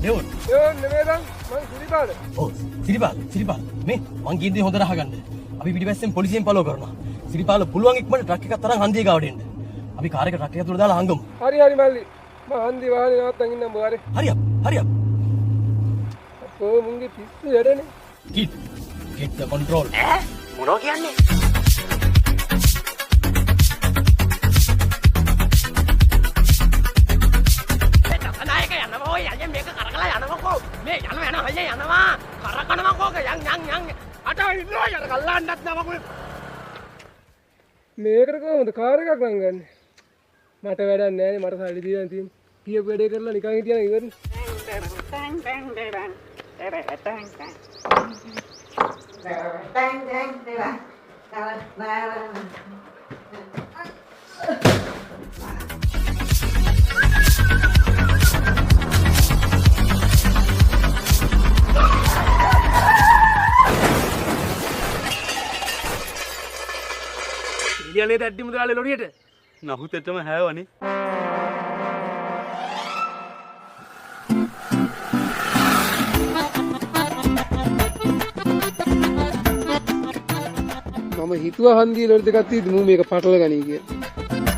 දෙවොත්. ඒ නෙමෙයිද මං සිරිපාල. ඔව් සිරිපාල මේ මං කියන්නේ හොඳට අහගන්න. අපි පිටිපස්සෙන් පොලිසියෙන් පලෝ කරනවා. සිරිපාල පුළුවන් ඉක්මනට ට්‍රක් එකක් තරම් හන්දිය ගාවට එන්න. අපි කාර් එක ට්‍රක් එක තුල දාලා හංගමු. හරි මල්ලි. මං හන්දි වාහනේ නවත්තන් ඉන්නම් බෝරේ. හරියක්. අපෝ මුංගේ පිස්සු වැඩනේ. Get the control. මොනවා කියන්නේ? naik යනවා ඔය යන්නේ මේක කරකලා යනකො මේ යන හයිය යනවා කරකනවා කෝක යන් අට ඉන්නවා යන කල්ලාන්නත් නමකුනේ මේකට කොහොමද කාර් එකක් නම් ගන්න මට වැඩක් නැහැ මට සල්ලි දීලා තියෙන්නේ කීයක වැඩේ කරලා නිකන් හිටියනම් ඉවරනේ ඉලියනේ දැඩි මුදලාලේ ලොරියට නහුතෙටම හැවනේ මම හිතුවා හන්දිය ලොරි දෙකක් තියෙද්දි මූ මේක පටල ගනී කියලා